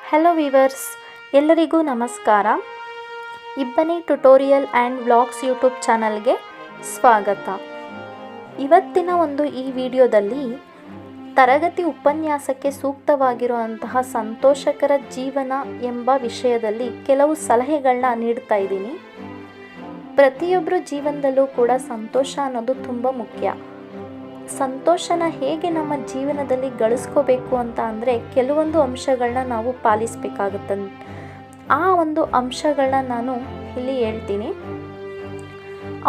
Hello viewers, ಎಲ್ಲರಿಗೂ ನಮಸ್ಕಾರ. ಇಬ್ಬನಿ ಟ್ಯುಟೋರಿಯಲ್ ಆ್ಯಂಡ್ ವ್ಲಾಗ್ಸ್ ಯೂಟ್ಯೂಬ್ ಚಾನಲ್ಗೆ ಸ್ವಾಗತ. ಇವತ್ತಿನ ಈ ವಿಡಿಯೋದಲ್ಲಿ ತರಗತಿ ಉಪನ್ಯಾಸಕ್ಕೆ ಸೂಕ್ತವಾಗಿರುವಂತಹ ಸಂತೋಷಕರ ಜೀವನ ಎಂಬ ವಿಷಯದಲ್ಲಿ ಕೆಲವು ಸಲಹೆಗಳನ್ನ ನೀಡ್ತಾ ಇದ್ದೀನಿ. ಪ್ರತಿಯೊಬ್ಬರ ಜೀವನದಲ್ಲೂ ಕೂಡ ಸಂತೋಷ ಅನ್ನೋದು ತುಂಬ ಮುಖ್ಯ. ಸಂತೋಷನ ಹೇಗೆ ನಮ್ಮ ಜೀವನದಲ್ಲಿ ಗಳಿಸ್ಕೋಬೇಕು ಅಂತ ಅಂದರೆ ಕೆಲವೊಂದು ಅಂಶಗಳನ್ನ ನಾವು ಪಾಲಿಸಬೇಕಾಗುತ್ತೆ. ಆ ಅಂಶಗಳನ್ನ ನಾನು ಇಲ್ಲಿ ಹೇಳ್ತೀನಿ.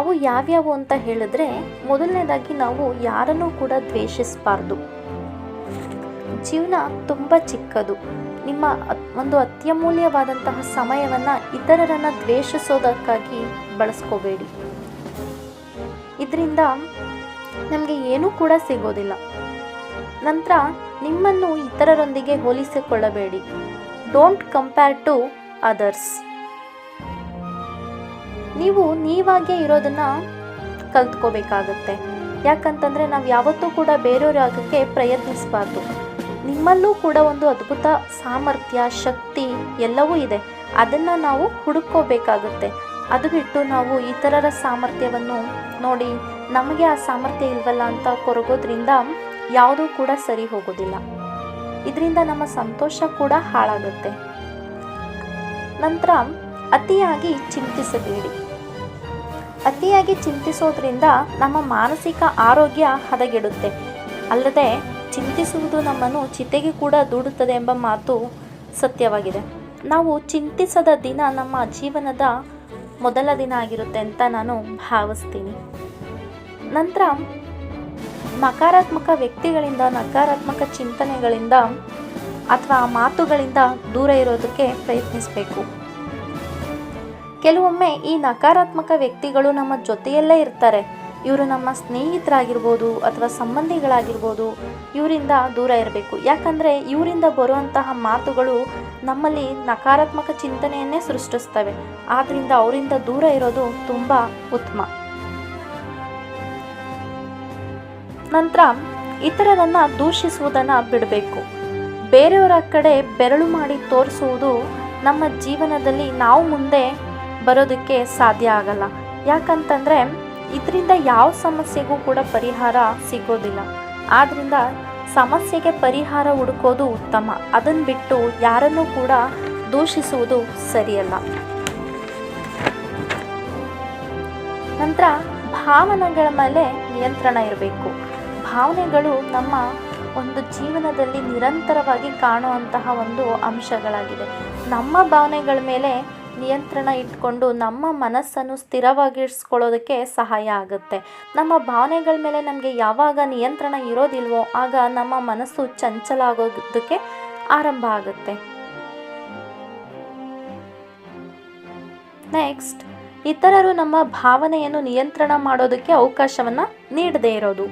ಅವು ಯಾವ್ಯಾವು ಅಂತ ಹೇಳಿದ್ರೆ, ಮೊದಲನೇದಾಗಿ ನಾವು ಯಾರನ್ನೂ ಕೂಡ ದ್ವೇಷಿಸಬಾರ್ದು. ಜೀವನ ತುಂಬ ಚಿಕ್ಕದು. ನಿಮ್ಮ ಅತ್ಯಮೂಲ್ಯವಾದಂತಹ ಸಮಯವನ್ನು ಇತರರನ್ನು ದ್ವೇಷಿಸೋದಕ್ಕಾಗಿ ಬಳಸ್ಕೋಬೇಡಿ. ಇದರಿಂದ ನಮಗೆ ಏನೂ ಕೂಡ ಸಿಗೋದಿಲ್ಲ. ನಂತರ ನಿಮ್ಮನ್ನು ಇತರರೊಂದಿಗೆ ಹೋಲಿಸಿಕೊಳ್ಳಬೇಡಿ. Don't compare to others. ನೀವು ನೀವಾಗೇ ಇರೋದನ್ನ ಕಲ್ತ್ಕೋಬೇಕಾಗತ್ತೆ. ಯಾಕಂತಂದರೆ ನಾವು ಯಾವತ್ತೂ ಕೂಡ ಬೇರೆಯವರಾಗಕ್ಕೆ ಪ್ರಯತ್ನಿಸಬಾರ್ದು. ನಿಮ್ಮಲ್ಲೂ ಕೂಡ ಒಂದು ಅದ್ಭುತ ಸಾಮರ್ಥ್ಯ, ಶಕ್ತಿ ಎಲ್ಲವೂ ಇದೆ. ಅದನ್ನು ನಾವು ಹುಡುಕೋಬೇಕಾಗುತ್ತೆ. ಅದು ಬಿಟ್ಟು ನಾವು ಇತರರ ಸಾಮರ್ಥ್ಯವನ್ನು ನೋಡಿ ನಮಗೆ ಆ ಸಾಮರ್ಥ್ಯ ಇಲ್ವಲ್ಲ ಅಂತ ಕೊರಗೋದ್ರಿಂದ ಯಾವುದೂ ಕೂಡ ಸರಿ ಹೋಗೋದಿಲ್ಲ. ಇದರಿಂದ ನಮ್ಮ ಸಂತೋಷ ಕೂಡ ಹಾಳಾಗುತ್ತೆ. ನಂತರ ಅತಿಯಾಗಿ ಚಿಂತಿಸಬೇಡಿ. ಅತಿಯಾಗಿ ಚಿಂತಿಸೋದ್ರಿಂದ ನಮ್ಮ ಮಾನಸಿಕ ಆರೋಗ್ಯ ಹದಗೆಡುತ್ತೆ. ಅಲ್ಲದೆ ಚಿಂತಿಸುವುದು ನಮ್ಮನ್ನು ಚಿತೆಗೆ ಕೂಡ ದೂಡುತ್ತದೆ ಎಂಬ ಮಾತು ಸತ್ಯವಾಗಿದೆ. ನಾವು ಚಿಂತಿಸದ ದಿನ ನಮ್ಮ ಜೀವನದ ಮೊದಲ ದಿನ ಆಗಿರುತ್ತೆ ಅಂತ ನಾನು ಭಾವಿಸ್ತೀನಿ. ನಂತರ ನಕಾರಾತ್ಮಕ ವ್ಯಕ್ತಿಗಳಿಂದ, ನಕಾರಾತ್ಮಕ ಚಿಂತನೆಗಳಿಂದ ಅಥವಾ ಮಾತುಗಳಿಂದ ದೂರ ಇರೋದಕ್ಕೆ ಪ್ರಯತ್ನಿಸಬೇಕು. ಕೆಲವೊಮ್ಮೆ ಈ ನಕಾರಾತ್ಮಕ ವ್ಯಕ್ತಿಗಳು ನಮ್ಮ ಜೊತೆಯಲ್ಲೇ ಇರ್ತಾರೆ. ಇವರು ನಮ್ಮ ಸ್ನೇಹಿತರಾಗಿರ್ಬೋದು ಅಥವಾ ಸಂಬಂಧಿಗಳಾಗಿರ್ಬೋದು. ಇವರಿಂದ ದೂರ ಇರಬೇಕು. ಯಾಕಂದರೆ ಇವರಿಂದ ಬರುವಂತಹ ಮಾತುಗಳು ನಮ್ಮಲ್ಲಿ ನಕಾರಾತ್ಮಕ ಚಿಂತನೆಯನ್ನೇ ಸೃಷ್ಟಿಸ್ತವೆ. ಆದ್ದರಿಂದ ಅವರಿಂದ ದೂರ ಇರೋದು ತುಂಬ ಉತ್ತಮ. ನಂತರ ಇತರರನ್ನು ದೂಷಿಸುವುದನ್ನು ಬಿಡಬೇಕು. ಬೇರೆಯವರ ಕಡೆ ಬೆರಳು ಮಾಡಿ ತೋರಿಸುವುದು ನಮ್ಮ ಜೀವನದಲ್ಲಿ ನಾವು ಮುಂದೆ ಬರೋದಕ್ಕೆ ಸಾಧ್ಯ ಆಗಲ್ಲ. ಯಾಕಂತಂದರೆ ಇದರಿಂದ ಯಾವ ಸಮಸ್ಯೆಗೂ ಕೂಡ ಪರಿಹಾರ ಸಿಗೋದಿಲ್ಲ. ಆದ್ದರಿಂದ ಸಮಸ್ಯೆಗೆ ಪರಿಹಾರ ಹುಡುಕೋದು ಉತ್ತಮ. ಅದನ್ನು ಬಿಟ್ಟು ಯಾರನ್ನೂ ಕೂಡ ದೂಷಿಸುವುದು ಸರಿಯಲ್ಲ. ನಂತರ ಭಾವನೆಗಳ ಮೇಲೆ ನಿಯಂತ್ರಣ ಇರಬೇಕು. ಭಾವನೆಗಳು ನಮ್ಮ ಜೀವನದಲ್ಲಿ ನಿರಂತರವಾಗಿ ಕಾಣುವಂತಹ ಅಂಶಗಳಾಗಿದೆ. ನಮ್ಮ ಭಾವನೆಗಳ ಮೇಲೆ ನಿಯಂತ್ರಣ ಇಟ್ಕೊಂಡು ನಮ್ಮ ಮನಸ್ಸನ್ನು ಸ್ಥಿರವಾಗಿರಿಸ್ಕೊಳ್ಳೋದಕ್ಕೆ ಸಹಾಯ ಆಗುತ್ತೆ. ನಮ್ಮ ಭಾವನೆಗಳ ಮೇಲೆ ನಮಗೆ ಯಾವಾಗ ನಿಯಂತ್ರಣ ಇರೋದಿಲ್ವೋ ಆಗ ನಮ್ಮ ಮನಸ್ಸು ಚಂಚಲ ಆಗೋದಕ್ಕೆ ಆರಂಭ ಆಗುತ್ತೆ. ನೆಕ್ಸ್ಟ್, ಇತರರು ನಮ್ಮ ಭಾವನೆಯನ್ನು ನಿಯಂತ್ರಣ ಮಾಡೋದಕ್ಕೆ ಅವಕಾಶವನ್ನು ನೀಡದೇ ಇರೋದು.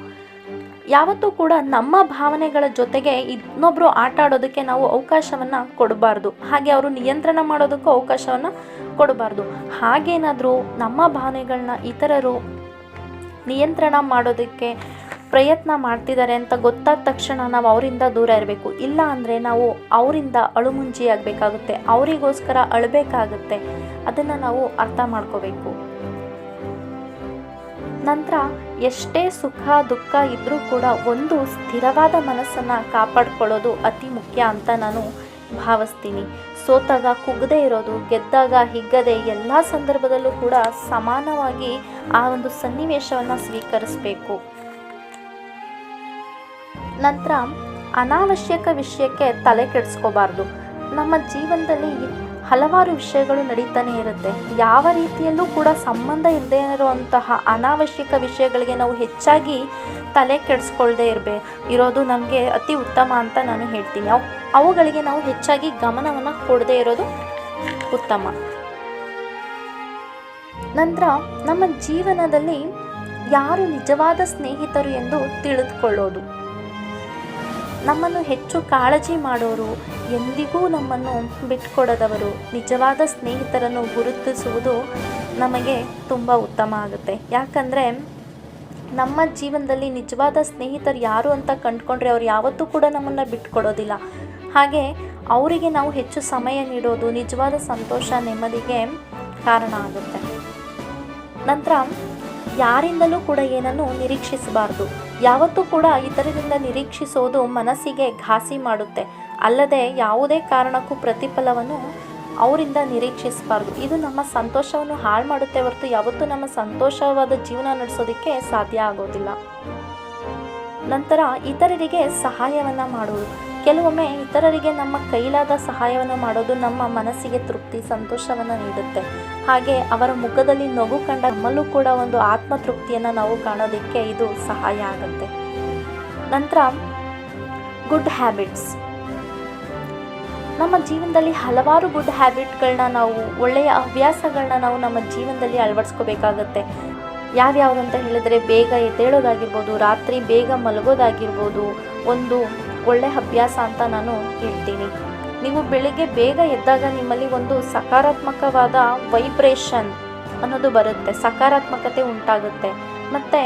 ಯಾವತ್ತೂ ಕೂಡ ನಮ್ಮ ಭಾವನೆಗಳ ಜೊತೆಗೆ ಇನ್ನೊಬ್ಬರು ಆಟ ಆಡೋದಕ್ಕೆ ನಾವು ಅವಕಾಶವನ್ನು ಕೊಡಬಾರ್ದು. ಹಾಗೆ ಅವರು ನಿಯಂತ್ರಣ ಮಾಡೋದಕ್ಕೂ ಅವಕಾಶವನ್ನು ಕೊಡಬಾರ್ದು. ಹಾಗೇನಾದರೂ ನಮ್ಮ ಭಾವನೆಗಳನ್ನ ಇತರರು ನಿಯಂತ್ರಣ ಮಾಡೋದಕ್ಕೆ ಪ್ರಯತ್ನ ಮಾಡ್ತಿದ್ದಾರೆ ಅಂತ ಗೊತ್ತಾದ ತಕ್ಷಣ ನಾವು ಅವರಿಂದ ದೂರ ಇರಬೇಕು. ಇಲ್ಲ ಅಂದರೆ ನಾವು ಅವರಿಂದ ಅಳುಮುಂಜಿಯಾಗಬೇಕಾಗುತ್ತೆ. ಅವರಿಗೋಸ್ಕರ ಅಳಬೇಕಾಗುತ್ತೆ. ಅದನ್ನು ನಾವು ಅರ್ಥ ಮಾಡ್ಕೋಬೇಕು. ನಂತರ ಎಷ್ಟೇ ಸುಖ ದುಃಖ ಇದ್ದರೂ ಕೂಡ ಸ್ಥಿರವಾದ ಮನಸ್ಸನ್ನು ಕಾಪಾಡ್ಕೊಳ್ಳೋದು ಅತಿ ಮುಖ್ಯ ಅಂತ ನಾನು ಭಾವಿಸ್ತೀನಿ. ಸೋತಾಗ ಕುಗ್ಗದೇ ಇರೋದು, ಗೆದ್ದಾಗ ಹಿಗ್ಗದೆ ಎಲ್ಲ ಸಂದರ್ಭದಲ್ಲೂ ಕೂಡ ಸಮಾನವಾಗಿ ಆ ಸನ್ನಿವೇಶವನ್ನು ಸ್ವೀಕರಿಸಬೇಕು. ನಂತರ ಅನಾವಶ್ಯಕ ವಿಷಯಕ್ಕೆ ತಲೆ ಕೆಡಿಸ್ಕೋಬಾರ್ದು. ನಮ್ಮ ಜೀವನದಲ್ಲಿ ಹಲವಾರು ವಿಷಯಗಳು ನಡೀತಾನೆ ಇರುತ್ತೆ. ಯಾವ ರೀತಿಯಲ್ಲೂ ಕೂಡ ಸಂಬಂಧ ಇಲ್ಲದೇ ಇರುವಂತಹ ಅನಾವಶ್ಯಕ ವಿಷಯಗಳಿಗೆ ನಾವು ಹೆಚ್ಚಾಗಿ ತಲೆ ಕೆಡಿಸ್ಕೊಳ್ದೇ ಇರೋದು ನಮಗೆ ಅತಿ ಉತ್ತಮ ಅಂತ ನಾನು ಹೇಳ್ತೀನಿ. ಅವುಗಳಿಗೆ ನಾವು ಹೆಚ್ಚಾಗಿ ಗಮನವನ್ನು ಕೊಡದೇ ಇರೋದು ಉತ್ತಮ. ನಂತರ ನಮ್ಮ ಜೀವನದಲ್ಲಿ ಯಾರು ನಿಜವಾದ ಸ್ನೇಹಿತರು ಎಂದು ತಿಳಿದುಕೊಳ್ಳೋದು. ನಮ್ಮನ್ನು ಹೆಚ್ಚು ಕಾಳಜಿ ಮಾಡೋರು, ಎಂದಿಗೂ ನಮ್ಮನ್ನು ಬಿಟ್ಕೊಡದವರು, ನಿಜವಾದ ಸ್ನೇಹಿತರನ್ನು ಗುರುತಿಸುವುದು ನಮಗೆ ತುಂಬ ಉತ್ತಮ ಆಗುತ್ತೆ. ಯಾಕಂದರೆ ನಮ್ಮ ಜೀವನದಲ್ಲಿ ನಿಜವಾದ ಸ್ನೇಹಿತರು ಯಾರು ಅಂತ ಕಂಡುಕೊಂಡ್ರೆ ಅವ್ರು ಯಾವತ್ತೂ ಕೂಡ ನಮ್ಮನ್ನು ಬಿಟ್ಕೊಡೋದಿಲ್ಲ. ಹಾಗೆ ಅವರಿಗೆ ನಾವು ಹೆಚ್ಚು ಸಮಯ ನೀಡೋದು ನಿಜವಾದ ಸಂತೋಷ ನೆಮ್ಮದಿಗೆ ಕಾರಣ ಆಗುತ್ತೆ. ನಂತರ ಯಾರಿಂದಲೂ ಕೂಡ ಏನನ್ನು ನಿರೀಕ್ಷಿಸಬಾರ್ದು. ಯಾವತ್ತೂ ಕೂಡ ಇತರರಿಂದ ನಿರೀಕ್ಷಿಸೋದು ಮನಸ್ಸಿಗೆ ಘಾಸಿ ಮಾಡುತ್ತೆ, ಅಲ್ಲದೆ ಯಾವುದೇ ಕಾರಣಕ್ಕೂ ಪ್ರತಿಫಲವನ್ನು ಅವರಿಂದ ನಿರೀಕ್ಷಿಸಬಾರ್ದು. ಇದು ನಮ್ಮ ಸಂತೋಷವನ್ನು ಹಾಳು ಮಾಡುತ್ತೆ ಹೊರತು ಯಾವತ್ತೂ ನಮ್ಮ ಸಂತೋಷವಾದ ಜೀವನ ನಡೆಸೋದಕ್ಕೆ ಸಾಧ್ಯ ಆಗೋದಿಲ್ಲ. ನಂತರ ಇತರರಿಗೆ ಸಹಾಯವನ್ನು ಮಾಡುವುದು. ಕೆಲವೊಮ್ಮೆ ಇತರರಿಗೆ ನಮ್ಮ ಕೈಲಾದ ಸಹಾಯವನ್ನು ಮಾಡೋದು ನಮ್ಮ ಮನಸ್ಸಿಗೆ ತೃಪ್ತಿ ಸಂತೋಷವನ್ನು ನೀಡುತ್ತೆ. ಹಾಗೆ ಅವರ ಮುಖದಲ್ಲಿ ನಗು ಕಂಡ ನಮ್ಮಲ್ಲೂ ಕೂಡ ಒಂದು ಆತ್ಮತೃಪ್ತಿಯನ್ನು ನಾವು ಕಾಣೋದಕ್ಕೆ ಇದು ಸಹಾಯ ಆಗುತ್ತೆ. ನಂತರ ಗುಡ್ ಹ್ಯಾಬಿಟ್ಸ್. ನಮ್ಮ ಜೀವನದಲ್ಲಿ ಹಲವಾರು ಗುಡ್ ಹ್ಯಾಬಿಟ್ಗಳನ್ನ ನಾವು ಒಳ್ಳೆಯ ಹವ್ಯಾಸಗಳನ್ನ ನಾವು ನಮ್ಮ ಜೀವನದಲ್ಲಿ ಅಳವಡಿಸ್ಕೋಬೇಕಾಗತ್ತೆ. ಯಾವ್ಯಾವುದಂತ ಹೇಳಿದರೆ ಬೇಗ ಎದ್ದೇಳೋದಾಗಿರ್ಬೋದು, ರಾತ್ರಿ ಬೇಗ ಮಲಗೋದಾಗಿರ್ಬೋದು ಒಂದು ಒಳ್ಳೆಯ ಅಭ್ಯಾಸ ಅಂತ ನಾನು ಹೇಳ್ತೀನಿ. ನೀವು ಬೆಳಿಗ್ಗೆ ಬೇಗ ಎದ್ದಾಗ ನಿಮ್ಮಲ್ಲಿ ಒಂದು ಸಕಾರಾತ್ಮಕವಾದ ವೈಬ್ರೇಷನ್ ಅನ್ನೋದು ಬರುತ್ತೆ, ಸಕಾರಾತ್ಮಕತೆ ಉಂಟಾಗುತ್ತೆ. ಮತ್ತು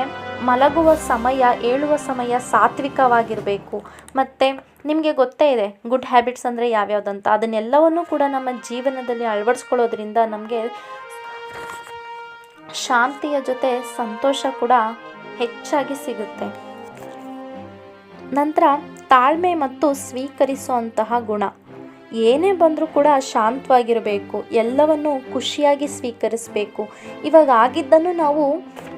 ಮಲಗುವ ಸಮಯ ಏಳುವ ಸಮಯ ಸಾತ್ವಿಕವಾಗಿರಬೇಕು. ಮತ್ತು ನಿಮಗೆ ಗೊತ್ತೇ ಇದೆ ಗುಡ್ ಹ್ಯಾಬಿಟ್ಸ್ ಅಂದರೆ ಯಾವ್ಯಾವುದಂತ. ಅದನ್ನೆಲ್ಲವನ್ನೂ ಕೂಡ ನಮ್ಮ ಜೀವನದಲ್ಲಿ ಅಳವಡಿಸ್ಕೊಳ್ಳೋದ್ರಿಂದ ನಮಗೆ ಶಾಂತಿಯ ಜೊತೆ ಸಂತೋಷ ಕೂಡ ಹೆಚ್ಚಾಗಿ ಸಿಗುತ್ತೆ. ನಂತರ ತಾಳ್ಮೆ ಮತ್ತು ಸ್ವೀಕರಿಸುವಂತಹ ಗುಣ. ಏನೇ ಬಂದರೂ ಕೂಡ ಶಾಂತವಾಗಿರಬೇಕು, ಎಲ್ಲವನ್ನು ಖುಷಿಯಾಗಿ ಸ್ವೀಕರಿಸಬೇಕು. ಇವಾಗ ಆಗಿದ್ದನ್ನು ನಾವು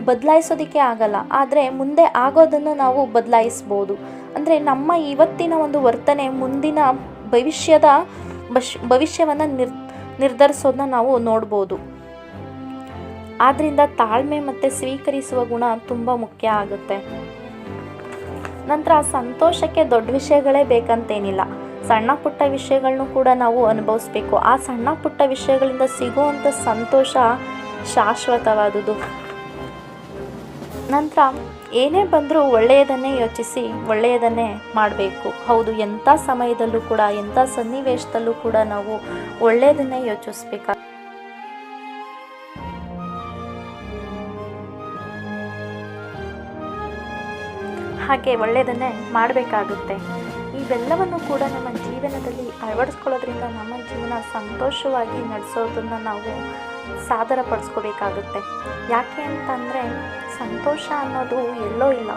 ಬದಲಾಯಿಸೋದಕ್ಕೆ ಆಗಲ್ಲ, ಆದರೆ ಮುಂದೆ ಆಗೋದನ್ನು ನಾವು ಬದಲಾಯಿಸ್ಬೋದು. ಅಂದರೆ ನಮ್ಮ ಇವತ್ತಿನ ಒಂದು ವರ್ತನೆ ಮುಂದಿನ ಭವಿಷ್ಯವನ್ನು ನಿರ್ಧರಿಸೋದನ್ನ ನಾವು ನೋಡ್ಬೋದು. ಆದ್ದರಿಂದ ತಾಳ್ಮೆ ಮತ್ತು ಸ್ವೀಕರಿಸುವ ಗುಣ ತುಂಬ ಮುಖ್ಯ ಆಗುತ್ತೆ. ನಂತರ ಸಂತೋಷಕ್ಕೆ ದೊಡ್ಡ ವಿಷಯಗಳೇ ಬೇಕಂತೇನಿಲ್ಲ, ಸಣ್ಣ ಪುಟ್ಟ ವಿಷಯಗಳನ್ನು ಕೂಡ ನಾವು ಅನುಭವಿಸ್ಬೇಕು. ಆ ಸಣ್ಣ ಪುಟ್ಟ ವಿಷಯಗಳಿಂದ ಸಿಗುವಂಥ ಸಂತೋಷ ಶಾಶ್ವತವಾದುದು. ನಂತರ ಏನೇ ಬಂದರೂ ಒಳ್ಳೆಯದನ್ನೇ ಯೋಚಿಸಿ ಒಳ್ಳೆಯದನ್ನೇ ಮಾಡಬೇಕು. ಹೌದು, ಎಂಥ ಸಮಯದಲ್ಲೂ ಕೂಡ ಎಂಥ ಸನ್ನಿವೇಶದಲ್ಲೂ ಕೂಡ ನಾವು ಒಳ್ಳೆಯದನ್ನೇ ಯೋಚಿಸ್ಬೇಕು. ಹಾಗೆ ಒಳ್ಳೆಯದನ್ನೇ ಮಾಡಬೇಕಾಗುತ್ತೆ. ಇವೆಲ್ಲವನ್ನು ಕೂಡ ನಮ್ಮ ಜೀವನದಲ್ಲಿ ಅಳವಡಿಸ್ಕೊಳ್ಳೋದ್ರಿಂದ ನಮ್ಮ ಜೀವನ ಸಂತೋಷವಾಗಿ ನಡೆಸೋದನ್ನು ನಾವು ಸಾದರಪಡಿಸ್ಕೋಬೇಕಾಗುತ್ತೆ. ಯಾಕೆ ಅಂತಂದರೆ ಸಂತೋಷ ಅನ್ನೋದು ಎಲ್ಲೋ ಇಲ್ಲ,